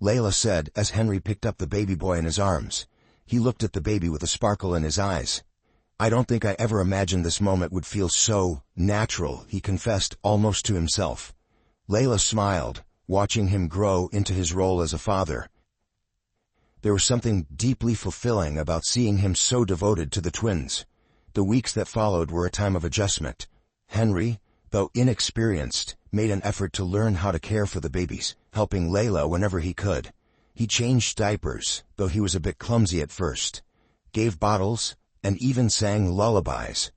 Layla said as Henry picked up the baby boy in his arms. He looked at the baby with a sparkle in his eyes. "I don't think I ever imagined this moment would feel so natural," he confessed, almost to himself. Layla smiled, watching him grow into his role as a father. There was something deeply fulfilling about seeing him so devoted to the twins. The weeks that followed were a time of adjustment. Henry, though inexperienced, made an effort to learn how to care for the babies, helping Layla whenever he could. He changed diapers, though he was a bit clumsy at first, gave bottles, and even sang lullabies,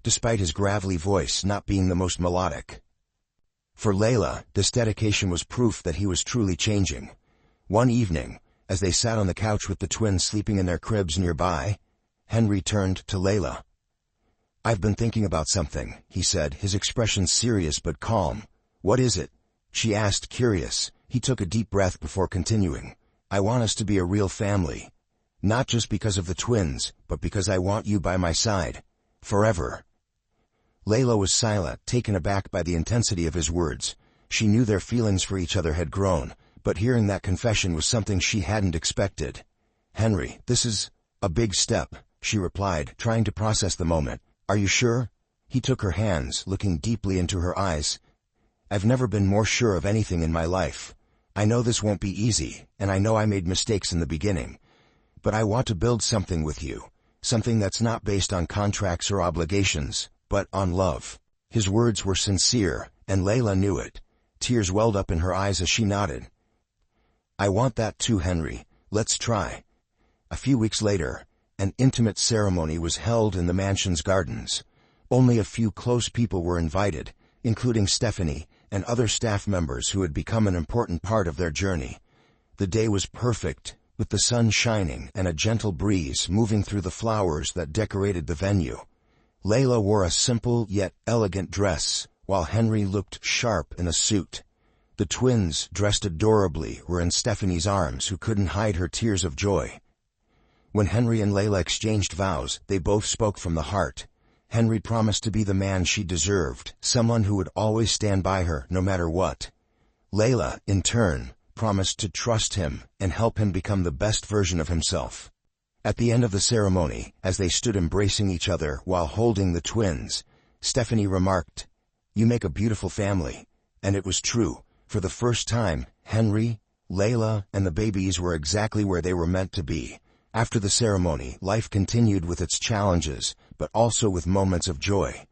despite his gravelly voice not being the most melodic. For Layla, this dedication was proof that he was truly changing. One evening, as they sat on the couch with the twins sleeping in their cribs nearby, Henry turned to Layla. "I've been thinking about something," he said, his expression serious but calm. "What is it?" she asked, curious. He took a deep breath before continuing. "I want us to be a real family. Not just because of the twins, but because I want you by my side. Forever." Layla was silent, taken aback by the intensity of his words. She knew their feelings for each other had grown, but hearing that confession was something she hadn't expected. "Henry, this is a big step," she replied, trying to process the moment. "Are you sure?" He took her hands, looking deeply into her eyes. "I've never been more sure of anything in my life. I know this won't be easy, and I know I made mistakes in the beginning. But I want to build something with you, something that's not based on contracts or obligations, but on love." His words were sincere, and Layla knew it. Tears welled up in her eyes as she nodded. "I want that too, Henry. Let's try." A few weeks later, an intimate ceremony was held in the mansion's gardens. Only a few close people were invited, including Stephanie and other staff members who had become an important part of their journey. The day was perfect, with the sun shining and a gentle breeze moving through the flowers that decorated the venue. Layla wore a simple yet elegant dress, while Henry looked sharp in a suit. The twins, dressed adorably, were in Stephanie's arms, who couldn't hide her tears of joy. When Henry and Layla exchanged vows, they both spoke from the heart. Henry promised to be the man she deserved, someone who would always stand by her no matter what. Layla, in turn, promised to trust him and help him become the best version of himself. At the end of the ceremony, as they stood embracing each other while holding the twins, Stephanie remarked, "You make a beautiful family." And it was true. For the first time, Henry, Layla, and the babies were exactly where they were meant to be. After the ceremony, life continued with its challenges, but also with moments of joy.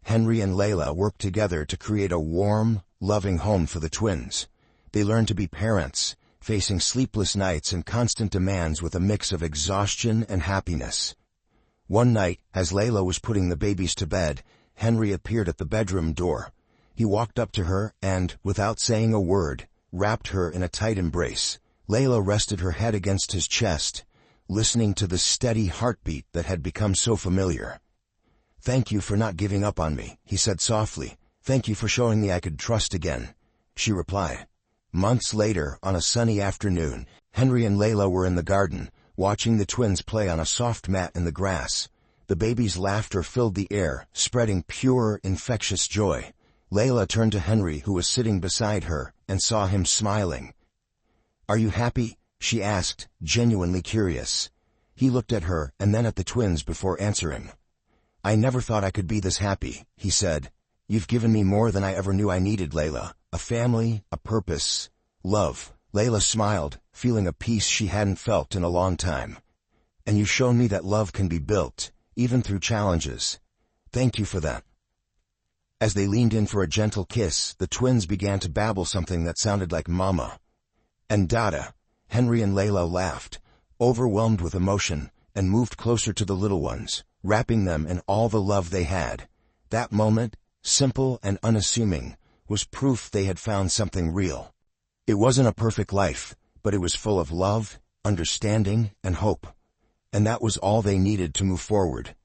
Henry and Layla worked together to create a warm, loving home for the twins. They learned to be parents, facing sleepless nights and constant demands with a mix of exhaustion and happiness. One night, as Layla was putting the babies to bed, Henry appeared at the bedroom door. He walked up to her and, without saying a word, wrapped her in a tight embrace. Layla rested her head against his chest, listening to the steady heartbeat that had become so familiar. "Thank you for not giving up on me," he said softly. "Thank you for showing me I could trust again," she replied. Months later, on a sunny afternoon, Henry and Layla were in the garden, watching the twins play on a soft mat in the grass. The baby's laughter filled the air, spreading pure, infectious joy. Layla turned to Henry, who was sitting beside her, and saw him smiling. "Are you happy?" she asked, genuinely curious. He looked at her and then at the twins before answering. "I never thought I could be this happy," he said. "You've given me more than I ever knew I needed, Layla. A family, a purpose, love." Layla smiled, feeling a peace she hadn't felt in a long time. "And you've shown me that love can be built, even through challenges. Thank you for that." As they leaned in for a gentle kiss, the twins began to babble something that sounded like Mama and Dada. Henry and Layla laughed, overwhelmed with emotion, and moved closer to the little ones, wrapping them in all the love they had. That moment, simple and unassuming, was proof they had found something real. It wasn't a perfect life, but it was full of love, understanding, and hope. And that was all they needed to move forward.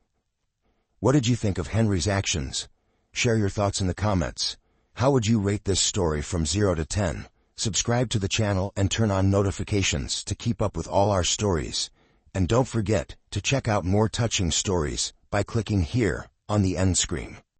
What did you think of Henry's actions? Share your thoughts in the comments. How would you rate this story from 0 to 10? Subscribe to the channel and turn on notifications to keep up with all our stories. And don't forget to check out more touching stories by clicking here on the end screen.